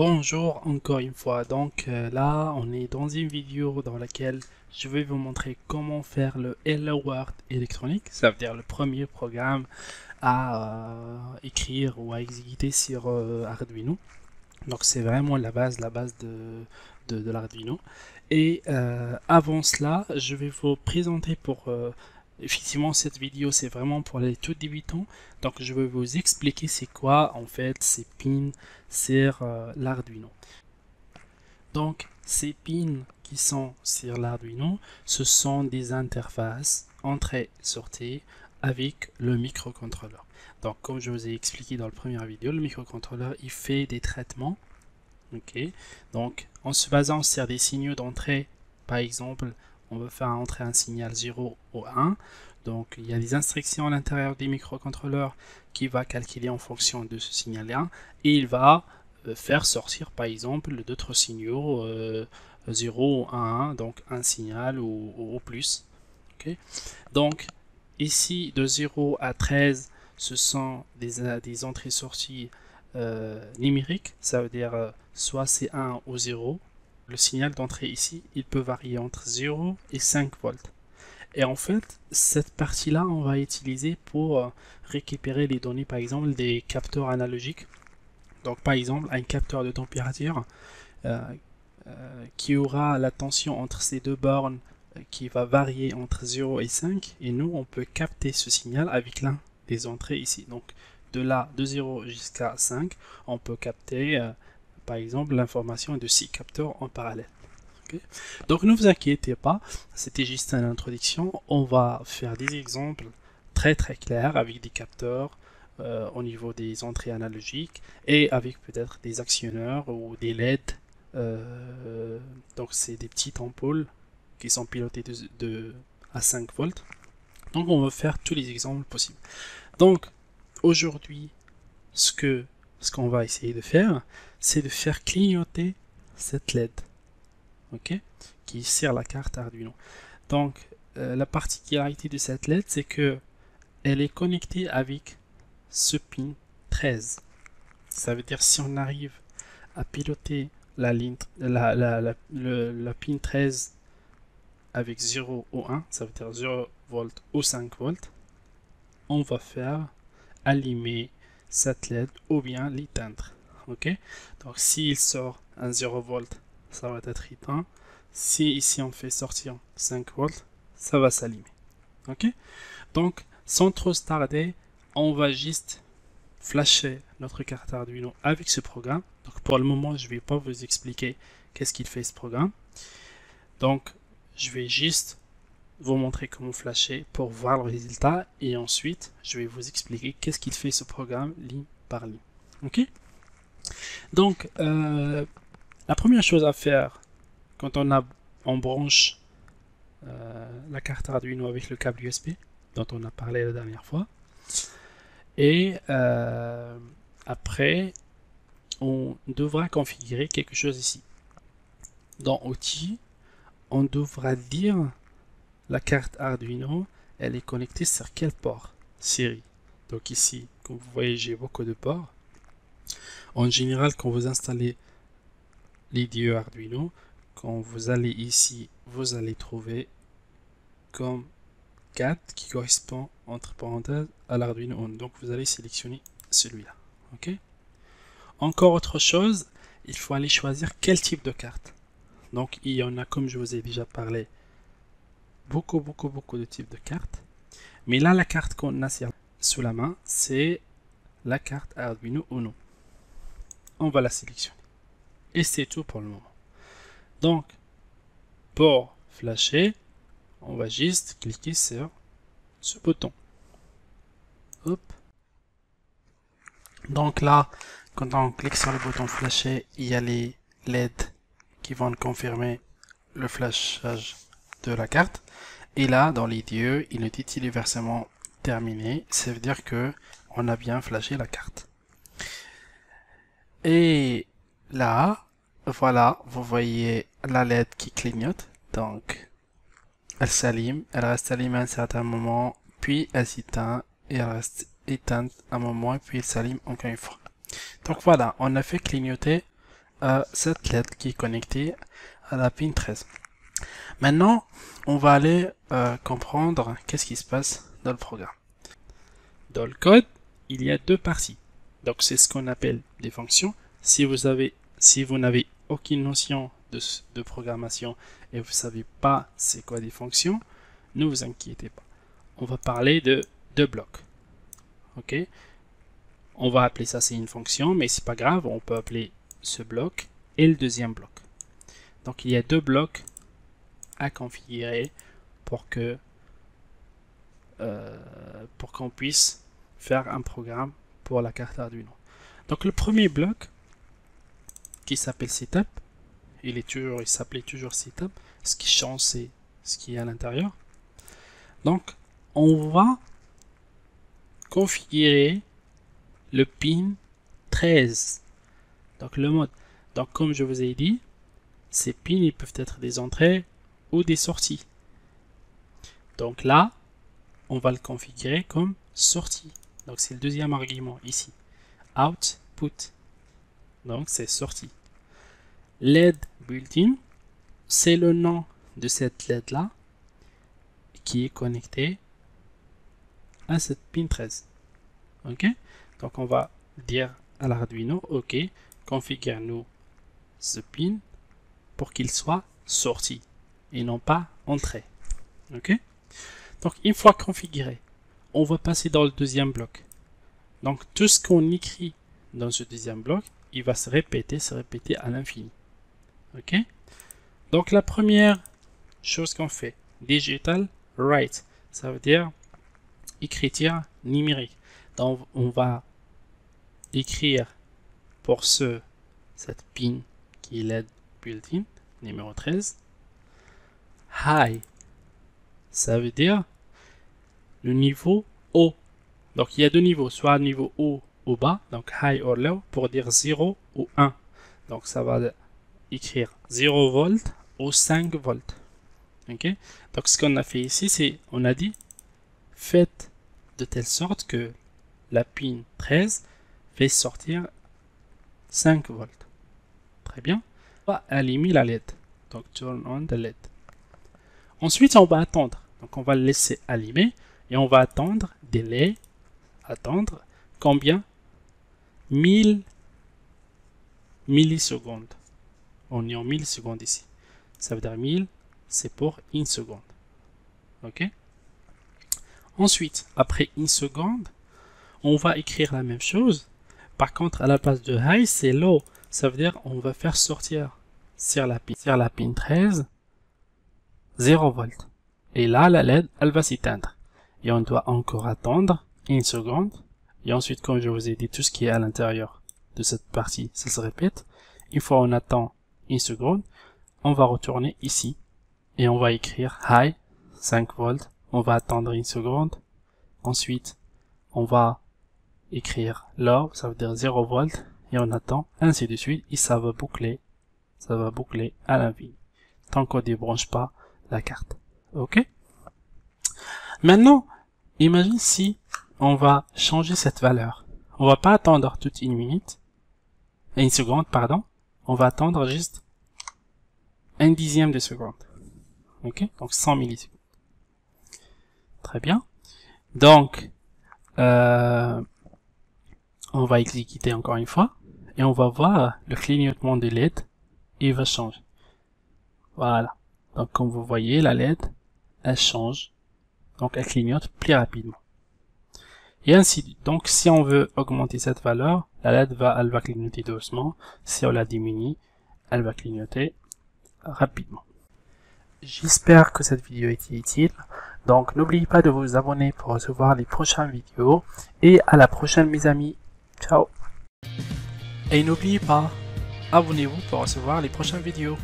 Bonjour encore une fois, donc là on est dans une vidéo dans laquelle je vais vous montrer comment faire le Hello World électronique, ça veut dire le premier programme à écrire ou à exécuter sur Arduino. Donc c'est vraiment la base de l'Arduino. Et avant cela, je vais vous présenter effectivement, cette vidéo, c'est vraiment pour les tout débutants. Donc, je vais vous expliquer c'est quoi, en fait, ces pins sur l'Arduino. Donc, ces pins qui sont sur l'Arduino, ce sont des interfaces entrée-sortie avec le microcontrôleur. Donc, comme je vous ai expliqué dans la première vidéo, le microcontrôleur, il fait des traitements. Ok, donc en se basant sur des signaux d'entrée, par exemple, on veut faire entrer un signal 0 ou 1. Donc il y a des instructions à l'intérieur des microcontrôleurs qui va calculer en fonction de ce signal-là et il va faire sortir par exemple d'autres signaux 0 ou 1, donc un signal ou plus. Okay. Donc ici de 0 à 13, ce sont des entrées-sorties numériques, ça veut dire soit c'est 1 ou 0. Le signal d'entrée ici, il peut varier entre 0 et 5 volts. Et en fait, cette partie-là, on va utiliser pour récupérer les données, par exemple, des capteurs analogiques. Donc, par exemple, un capteur de température qui aura la tension entre ces deux bornes qui va varier entre 0 et 5. Et nous, on peut capter ce signal avec l'un des entrées ici. Donc, de 0 jusqu'à 5, on peut capter, par exemple, l'information de 6 capteurs en parallèle. Okay. Donc ne vous inquiétez pas, c'était juste une introduction. On va faire des exemples très clairs avec des capteurs au niveau des entrées analogiques et avec peut-être des actionneurs ou des LED. Donc c'est des petites ampoules qui sont pilotées à 5 volts. Donc on va faire tous les exemples possibles. Donc aujourd'hui, ce qu'on va essayer de faire, c'est de faire clignoter cette LED. Okay, qui sert la carte Arduino. Donc la particularité de cette LED, c'est que elle est connectée avec ce pin 13. Ça veut dire si on arrive à piloter la ligne, la pin 13 avec 0 ou 1, ça veut dire 0 volts ou 5 volts, on va faire allumer cette LED ou bien l'éteindre. Ok, donc s'il sort un 0 volt, ça va être éteint. Si ici on fait sortir 5 volts, ça va s'allumer. Ok, donc sans trop se tarder, on va juste flasher notre carte Arduino avec ce programme. Donc pour le moment, je ne vais pas vous expliquer qu'est-ce qu'il fait ce programme. Donc je vais juste vous montrer comment flasher pour voir le résultat et ensuite je vais vous expliquer qu'est-ce qu'il fait ce programme ligne par ligne. Ok, donc la première chose à faire quand on branche la carte Arduino avec le câble USB dont on a parlé la dernière fois, et après on devra configurer quelque chose ici. Dans outils, on devra dire la carte Arduino, elle est connectée sur quel port série. Donc ici, comme vous voyez, j'ai beaucoup de ports. En général, quand vous installez l'IDE Arduino, quand vous allez ici, vous allez trouver comme 4 qui correspond entre parenthèses à l'Arduino On. Donc vous allez sélectionner celui-là. Ok. Encore autre chose, il faut aller choisir quel type de carte. Donc il y en a, comme je vous ai déjà parlé, beaucoup de types de cartes. Mais là, la carte qu'on a sous la main, c'est la carte Arduino Uno. On va la sélectionner. Et c'est tout pour le moment. Donc, pour flasher, on va juste cliquer sur ce bouton. Hop. Donc là, quand on clique sur le bouton flasher, il y a les LED qui vont confirmer le flashage de la carte. Et là, dans l'IDE, il est dit le versement terminé. Ça veut dire que on a bien flashé la carte. Et là, voilà, vous voyez la LED qui clignote. Donc, elle s'allume, elle reste allumée un certain moment, puis elle s'éteint, et elle reste éteinte un moment, et puis elle s'allume encore une fois. Donc voilà, on a fait clignoter cette LED qui est connectée à la pin 13. Maintenant, on va aller comprendre qu'est-ce qui se passe dans le programme. Dans le code, il y a deux parties. Donc c'est ce qu'on appelle des fonctions. Si vous n'avez aucune notion de programmation et vous ne savez pas c'est quoi des fonctions, ne vous inquiétez pas. On va parler de deux blocs. Ok? On va appeler ça c'est une fonction, mais c'est pas grave, on peut appeler ce bloc et le deuxième bloc. Donc il y a deux blocs à configurer pour qu'on puisse faire un programme pour la carte Arduino. Donc le premier bloc qui s'appelle setup, il s'appelait toujours setup. Ce qui change c'est ce qui est à l'intérieur. Donc on va configurer le pin 13. Donc le mode. Donc comme je vous ai dit, ces pins ils peuvent être des entrées ou des sorties. Donc là, on va le configurer comme sortie. Donc c'est le deuxième argument ici. Output. Donc c'est sortie. LED built-in, c'est le nom de cette LED là qui est connectée à cette pin 13. Ok? Donc on va dire à l'Arduino, ok, configure-nous ce pin pour qu'il soit sorti et non pas entrée. Ok? Donc une fois configuré, on va passer dans le deuxième bloc. Donc tout ce qu'on écrit dans ce deuxième bloc, il va se répéter à l'infini. Ok? Donc la première chose qu'on fait, digital write, ça veut dire écriture numérique. Donc on va écrire pour cette pin qui est LED built-in, numéro 13. High, ça veut dire le niveau haut. Donc il y a deux niveaux, soit niveau haut ou bas, donc high or low, pour dire 0 ou 1. Donc ça va écrire 0 volts ou 5 volts. Ok? Donc ce qu'on a fait ici, c'est, on a dit, faites de telle sorte que la pin 13 fait sortir 5 volts. Très bien. On va allumer la LED. Donc turn on the LED. Ensuite, on va attendre. Donc on va le laisser allumer et on va attendre, délai, attendre, combien? 1000 millisecondes. On est en millisecondes ici. Ça veut dire 1000, c'est pour une seconde. Ok? Ensuite, après une seconde, on va écrire la même chose. Par contre, à la place de high, c'est low. Ça veut dire on va faire sortir sur la pin 13 0 volts. Et là, la LED, elle va s'éteindre. Et on doit encore attendre une seconde. Et ensuite, comme je vous ai dit, tout ce qui est à l'intérieur de cette partie, ça se répète. Une fois on attend une seconde, on va retourner ici. Et on va écrire high, 5 volts. On va attendre une seconde. Ensuite, on va écrire low, ça veut dire 0 volts. Et on attend, ainsi de suite. Et ça va boucler à l'infini. Tant qu'on ne débranche pas la carte. Ok? Maintenant, imagine si on va changer cette valeur. On va pas attendre toute une seconde, pardon. On va attendre juste un dixième de seconde. Ok? Donc 100 millisecondes. Très bien. Donc, on va exécuter encore une fois. Et on va voir le clignotement de LED. Il va changer. Voilà. Donc, comme vous voyez, la LED, elle change. Donc, elle clignote plus rapidement. Et ainsi, donc, si on veut augmenter cette valeur, la LED elle va clignoter doucement. Si on la diminue, elle va clignoter rapidement. J'espère que cette vidéo a été utile. Donc, n'oubliez pas de vous abonner pour recevoir les prochaines vidéos. Et à la prochaine, mes amis. Ciao. Et n'oubliez pas, abonnez-vous pour recevoir les prochaines vidéos.